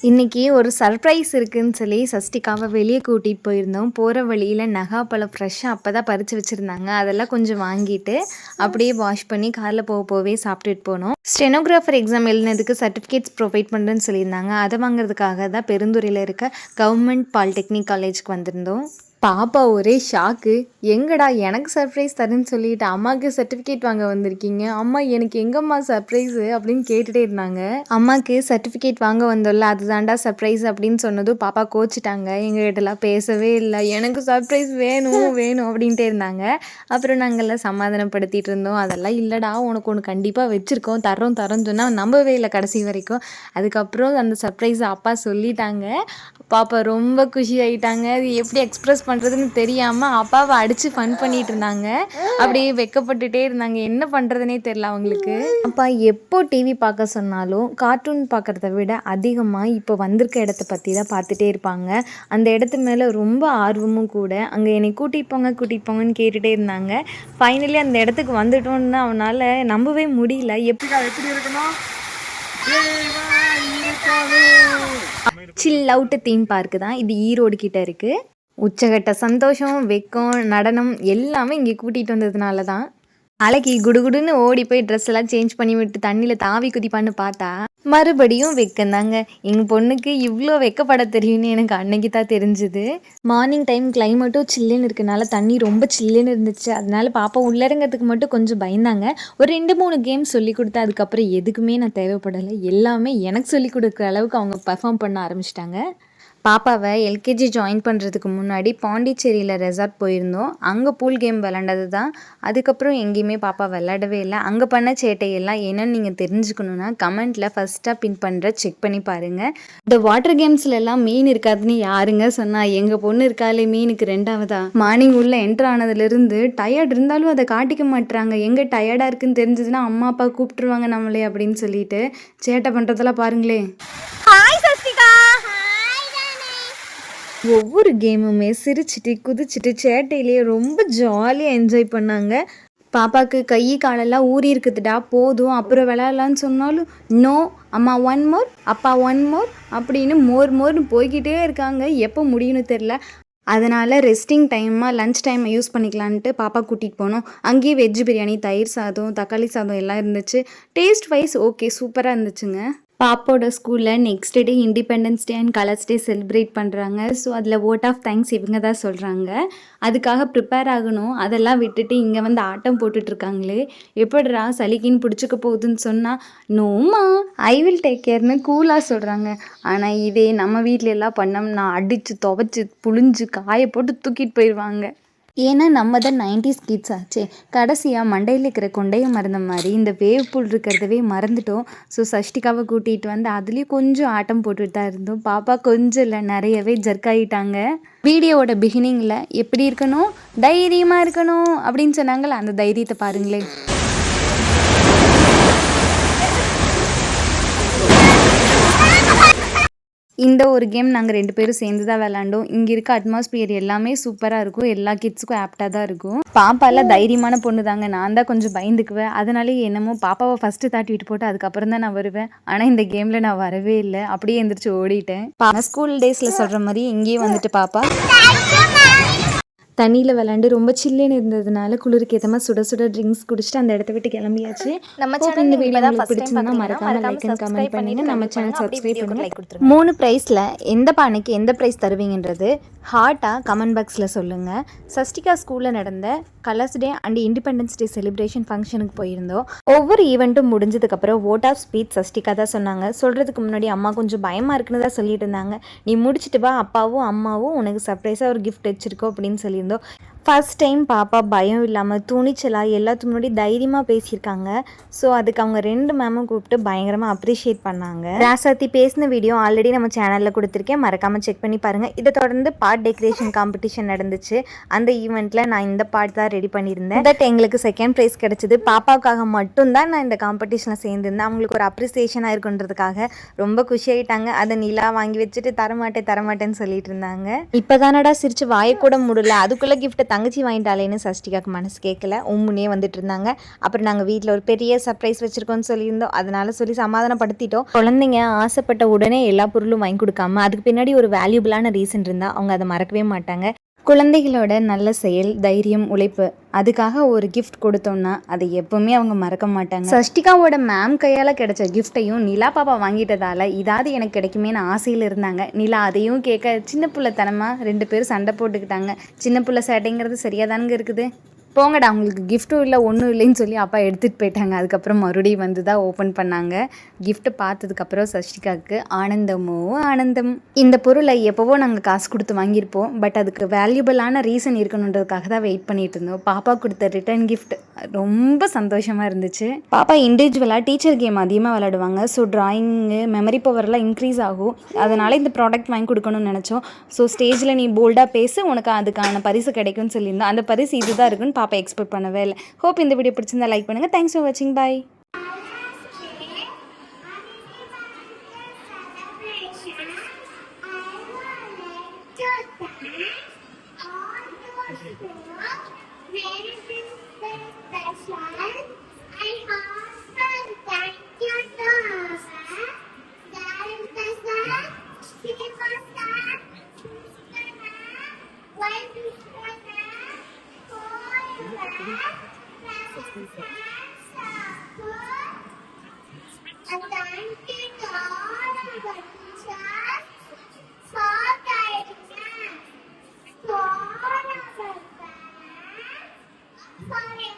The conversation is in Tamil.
இன்னைக்கு ஒரு சர்ப்ரைஸ் இருக்குன்னு சொல்லி சஷ்டிகாவை வெளியே கூட்டிகிட்டு போயிருந்தோம். போகிற வழியில் நகாப்பழம் ஃப்ரெஷ்ஷாக அப்போ தான் பறித்து வச்சுருந்தாங்க. அதெல்லாம் கொஞ்சம் வாங்கிட்டு அப்படியே வாஷ் பண்ணி காரில் போகவே சாப்பிட்டுட்டு போனோம். ஸ்டெனோகிராஃபர் எக்ஸாம் எழுதினதுக்கு சர்டிஃபிகேட்ஸ் ப்ரொவைட் பண்ணுறேன்னு சொல்லியிருந்தாங்க. அதை வாங்குறதுக்காக தான் பெருந்துறையில் இருக்க கவர்மெண்ட் பாலிடெக்னிக் காலேஜுக்கு வந்திருந்தோம். பாப்பா ஒரே ஷாக்கு. எங்கடா எனக்கு சர்ப்ரைஸ் தரேன்னு சொல்லிட்டு அம்மாவுக்கு சர்டிஃபிகேட் வாங்க வந்திருக்கீங்க, அம்மா எனக்கு எங்கம்மா சர்ப்ரைஸு அப்படின்னு கேட்டுகிட்டே இருந்தாங்க. அம்மாவுக்கு சர்டிஃபிகேட் வாங்க வந்தோம்ல அதுதான்டா சர்ப்ரைஸ் அப்படின்னு சொன்னதும் பாப்பா கோச்சிட்டாங்க. எங்ககிட்டலாம் பேசவே இல்லை, எனக்கு சர்ப்ரைஸ் வேணும் வேணும் அப்படின்ட்டே இருந்தாங்க. அப்புறம் நாங்கள்லாம் சமாதானப்படுத்திட்டு இருந்தோம். அதெல்லாம் இல்லைடா உனக்கு ஒன்று கண்டிப்பாக வச்சுருக்கோம், தரோன்னு சொன்னால் நம்பவே இல்லை கடைசி வரைக்கும். அதுக்கப்புறம் அந்த சர்ப்ரைஸை அப்பா சொல்லிட்டாங்க. பாப்பா ரொம்ப குஷி ஆகிட்டாங்க. அது எப்படி எக்ஸ்ப்ரெஸ் பண்ணுறதுன்னு தெரியாமல் அப்பாவை அடித்து ஃபன் பண்ணிகிட்டு இருந்தாங்க. அப்படியே வெக்கப்பட்டுட்டே இருந்தாங்க. என்ன பண்ணுறதுனே தெரில அவங்களுக்கு. அப்பா எப்போ டிவி பார்க்க சொன்னாலும் கார்ட்டூன் பார்க்குறத விட அதிகமாக இப்போ வந்திருக்க இடத்த பற்றி தான் பார்த்துட்டே இருப்பாங்க. அந்த இடத்து மேலே ரொம்ப ஆர்வமும் கூட. அங்கே என்னை கூட்டிகிட்டு போங்கன்னு கேட்டுகிட்டே இருந்தாங்க. ஃபைனலி அந்த இடத்துக்கு வந்துட்டோன்னு அவனால் நம்பவே முடியல. எப்படி இருக்கணும் சில் அவுட் தீம் பார்க்கு தான் இது. ஈரோடு கிட்ட இருக்குது. உச்சகட்ட சந்தோஷம், வெக்கம், நடனம் எல்லாமே இங்கே கூட்டிகிட்டு வந்ததுனால தான். அழகி குடுகுடுன்னு ஓடி போய் ட்ரெஸ் எல்லாம் சேஞ்ச் பண்ணி விட்டு தண்ணியில் தாவி குதிப்பான்னு பார்த்தா மறுபடியும் வெக்கந்தாங்க. எங்கள் பொண்ணுக்கு இவ்வளோ வெக்கப்பட தெரியும்னு எனக்கு அன்னைக்கு தான் தெரிஞ்சுது. மார்னிங் டைம் கிளைமேட்டும் சில்லுன்னு இருக்கனால தண்ணி ரொம்ப சில்லுன்னு இருந்துச்சு. அதனால பாப்பா உள்ளறங்கிறதுக்கு மட்டும் கொஞ்சம் பயந்தாங்க. ஒரு 2-3 கேம் சொல்லி கொடுத்தா அதுக்கப்புறம் எதுக்குமே நான் தேவைப்படலை. எல்லாமே எனக்கு சொல்லி கொடுக்குற அளவுக்கு அவங்க பர்ஃபார்ம் பண்ண ஆரம்பிச்சிட்டாங்க. பாப்பாவை எல்கேஜி ஜாயின் பண்ணுறதுக்கு முன்னாடி பாண்டிச்சேரியில் ரெசார்ட் போயிருந்தோம். அங்கே பூல் கேம் விளாண்டது தான். அதுக்கப்புறம் எங்கேயுமே பாப்பா விளாடவே இல்லை. அங்கே பண்ண சேட்டையெல்லாம் என்னன்னு நீங்கள் தெரிஞ்சுக்கணுன்னா கமெண்ட்டில் ஃபஸ்ட்டாக பின் பண்ணுற செக் பண்ணி பாருங்கள். இந்த வாட்டர் கேம்ஸ்லலாம் மீன் இருக்காதுன்னு யாருங்க சொன்னால்? எங்கள் பொண்ணு இருக்காலே மீனுக்கு 2ஆவதா. மார்னிங் உள்ள என்ட்ரு ஆனதுலேருந்து டயர்ட் இருந்தாலும் அதை காட்டிக்க மாட்டுறாங்க. எங்கே டயர்டாக இருக்குன்னு தெரிஞ்சதுன்னா அம்மா அப்பா கூப்பிட்டுருவாங்க நம்மளே அப்படின்னு சொல்லிட்டு சேட்டை பண்ணுறதெல்லாம் பாருங்களே. ஒவ்வொரு கேமுமே சிரிச்சிட்டு குதிச்சுட்டு சேட்டையிலேயே ரொம்ப ஜாலியாக என்ஜாய் பண்ணாங்க. பாப்பாவுக்கு கை காலெல்லாம் ஊறி இருக்குதுடா போதும் அப்புறம் விளையாடலான்னு சொன்னாலும் நோ அம்மா 1 மோர், அப்பா 1 மோர் அப்படின்னு மோர்னு போய்கிட்டே இருக்காங்க. எப்போ முடியும்னு தெரில. அதனால் ரெஸ்டிங் டைமாக லன்ச் டைமை யூஸ் பண்ணிக்கலான்ட்டு பாப்பா கூட்டிகிட்டு போனோம். அங்கேயே வெஜ் பிரியாணி, தயிர் சாதம், தக்காளி சாதம் எல்லாம் இருந்துச்சு. டேஸ்ட் வைஸ் ஓகே, சூப்பராக இருந்துச்சுங்க. பாப்போட ஸ்கூலில் next day independence day and colours day celebrate பண்ணுறாங்க. ஸோ அதில் வோட் ஆஃப் தேங்க்ஸ் இவங்க தான் சொல்கிறாங்க. அதுக்காக ப்ரிப்பேர் ஆகணும். அதெல்லாம் விட்டுட்டு இங்கே வந்து ஆட்டம் போட்டுட்ருக்காங்களே. எப்படிரா சளிக்கின்னு பிடிச்சிக்க போகுதுன்னு சொன்னால் நோம்மா ஐ வில் டேக் கேர்னு கூலாக சொல்கிறாங்க. ஆனால் இதே நம்ம வீட்டில எல்லாம் பண்ணோம்னா அடித்து துவைச்சி புழிஞ்சு காய போட்டு தூக்கிட்டு போயிடுவாங்க. ஏன்னா நம்ம தான் 90s கிட்ஸ் ஆச்சே. கடைசியாக மண்டையில் இருக்கிற கொண்டைய மறந்த மாதிரி இந்த வேவ் பூல் இருக்கிறதவே மறந்துட்டோம். ஸோ சஷ்டிகாவை கூட்டிகிட்டு வந்து அதுலேயும் கொஞ்சம் ஆட்டம் போட்டுட்டு தான் இருந்தோம். பாப்பா கொஞ்சம் இல்லை நிறையவே ஜர்க் ஆகிட்டாங்க. வீடியோவோட பிகினிங்கில் எப்படி இருக்கணும், தைரியமாக இருக்கணும் அப்படின்னு சொன்னாங்களே, அந்த தைரியத்தை பாருங்களேன். இந்த ஒரு கேம் நாங்கள் 2 பேரும் சேர்ந்து தான் விளாண்டோம். இங்கே இருக்க அட்மாஸ்பியர் எல்லாமே சூப்பராக இருக்கும். எல்லா கிட்ஸுக்கும் ஆப்டாக தான் இருக்கும். பாப்பாலாம் தைரியமான பொண்ணு தாங்க. நான் தான் கொஞ்சம் பயந்துக்குவேன். அதனாலே என்னமோ பாப்பாவை ஃபஸ்ட்டு தாட்டி விட்டு போட்டு அதுக்கப்புறம் தான் நான் வருவேன். ஆனால் இந்த கேமில் நான் வரவே இல்லை. அப்படியே எந்திரிச்சு ஓடிட்டேன். ஸ்கூல் டேஸில் சொல்கிற மாதிரி இங்கேயே வந்துட்டு பாப்பா தண்ணியில் விளாண்டு ரொம்ப சில்லுன்னு இருந்ததுனால குளிருக்கு ஏற்ற மாதிரி சுட சுட ட்ரிங்க்ஸ் குடிச்சிட்டு அந்த இடத்த விட்டு கிளம்பியாச்சு. நம்ம சேனல் இந்த வீடியோ உங்களுக்கு பிடிச்சிருந்தா மறக்காம லைக் அண்ட் கமெண்ட் பண்ணுங்க. நம்ம சேனல் சப்ஸ்கிரைப் பண்ணுங்க. 3 ப்ரைஸில் எந்த பானைக்கு எந்த ப்ரைஸ் தருவீங்கன்றது ஹார்ட்டாக கமெண்ட் பாக்ஸில் சொல்லுங்கள். சஷ்டிகா ஸ்கூலில் நடந்த colours day and independence day celebration ஃபங்க்ஷனுக்கு போயிருந்தோம். ஒவ்வொரு ஈவெண்ட்டும் முடிஞ்சதுக்கப்புறம் வோட் ஆஃப் ஸ்பீச் சஷ்டிகா தான் சொன்னாங்க. சொல்கிறதுக்கு முன்னாடி அம்மா கொஞ்சம் பயமாக இருக்குன்னு தான் சொல்லிட்டு இருந்தாங்க. நீ முடிச்சுட்டு வா, அப்பாவும் அம்மாவும் உனக்கு சர்ப்ரைஸாக ஒரு கிஃப்ட் வச்சுருக்கோம் அப்படின்னு சொல்லியிருந்தோம். ஃபர்ஸ்ட் டைம் பாப்பா பயம் இல்லாமல் துணிச்சலாக எல்லாத்துக்கு முன்னாடி தைரியமாக பேசியிருக்காங்க. ஸோ அதுக்கு அவங்க 2 மேமும் கூப்பிட்டு பயங்கரமாக அப்ரிஷியேட் பண்ணாங்க. ராசாத்தி பேசின வீடியோ ஆல்ரெடி நம்ம சேனலில் கொடுத்துருக்கேன், மறக்காமல் செக் பண்ணி பாருங்கள். இதை தொடர்ந்து பார்ட் டெக்கரேஷன் காம்படிஷன் நடந்துச்சு. அந்த ஈவெண்ட்டில் நான் இந்த பார்ட் தான் ரெடி பண்ணியிருந்தேன். பட் எங்களுக்கு செகண்ட் ப்ரைஸ் கிடச்சிது. பாப்பாவுக்காக மட்டும்தான் நான் இந்த காம்படிஷனில் சேர்ந்துருந்தேன். அவங்களுக்கு ஒரு அப்ரிசியேஷனாக இருக்குன்றதுக்காக ரொம்ப குஷியாயிட்டாங்க. அதை நிலா வாங்கி வச்சுட்டு தரமாட்டேன்னு சொல்லிட்டு இருந்தாங்க. இப்போ தானடா சிரிச்சு வாயக்கூட முடியல, அதுக்குள்ளே கிஃப்ட்டை தங்கச்சி வாங்கிட்டாலேன்னு சஷ்டிகாவுக்கு மனசு கேட்கல, உம்முன்னே வந்துட்டு இருந்தாங்க. அப்புறம் நாங்கள் வீட்டில் ஒரு பெரிய சர்ப்ரைஸ் வச்சுருக்கோன்னு சொல்லியிருந்தோம். அதனால சொல்லி சமாதானப்படுத்திட்டோம். குழந்தைங்க ஆசைப்பட்ட உடனே எல்லா பொருளும் வாங்கி கொடுக்காம அதுக்கு பின்னாடி ஒரு வேல்யூபிளான ரீசன் இருந்தால் அவங்க அதை மறக்கவே மாட்டாங்க. குழந்தைகளோட நல்ல செயல், தைரியம், உழைப்பு, அதுக்காக ஒரு கிஃப்ட் கொடுத்தோம்னா அதை எப்பவுமே அவங்க மறக்க மாட்டாங்க. சஷ்டிகாவோட மேம் கையால் கிடைச்ச கிஃப்ட்டையும் நிலா பாப்பா வாங்கிட்டதால இதாவது எனக்கு கிடைக்குமேனு ஆசையில் இருந்தாங்க. நிலா அதையும் கேட்க சின்ன பிள்ளைத்தனமாக 2 பேரும் சண்டை போட்டுக்கிட்டாங்க. சின்ன பிள்ளை சேட்டைங்கிறது சரியாக தானுங்க இருக்குது. போங்கடா, உங்களுக்கு கிஃப்ட்டும் இல்லை ஒன்றும் இல்லைன்னு சொல்லி அப்பா எடுத்துகிட்டு போயிட்டாங்க. அதுக்கப்புறம் மறுபடியும் வந்து தான் ஓப்பன் பண்ணாங்க. கிஃப்ட்டை பார்த்ததுக்கப்புறம் சஷ்டிகாவுக்கு ஆனந்தமோ ஆனந்தம். இந்த பொருளை எப்போவோ நாங்கள் காசு கொடுத்து வாங்கியிருப்போம். பட் அதுக்கு வேல்யூபிளான ரீசன் இருக்கணுன்றதுக்காக தான் வெயிட் பண்ணிட்டு இருந்தோம். பாப்பா கொடுத்த ரிட்டர்ன் கிஃப்ட் ரொம்ப சந்தோஷமாக இருந்துச்சு. பாப்பா இண்டிவிஜுவலாக டீச்சர் கேம் அதிகமாக விளையாடுவாங்க. ஸோ ட்ராயிங்கு, மெமரி பவர்லாம் இன்க்ரீஸ் ஆகும். அதனால் இந்த ப்ராடக்ட் வாங்கி கொடுக்கணும்னு நினச்சோம். ஸோ ஸ்டேஜில் நீ போல்டாக பேசு, உனக்கு அதுக்கான பரிசு கிடைக்கும்னு சொல்லியிருந்தோம். அந்த பரிசு இதுதான் இருக்குன்னு பாப்பா எக்ஸ்பெக்ட் பண்ணவே இல்லை. ஹோப் இந்த வீடியோ பிடிச்சிருந்தா லைக் பண்ணுங்கள். தேங்க்ஸ் ஃபார் வாட்சிங். பாய். Sorry.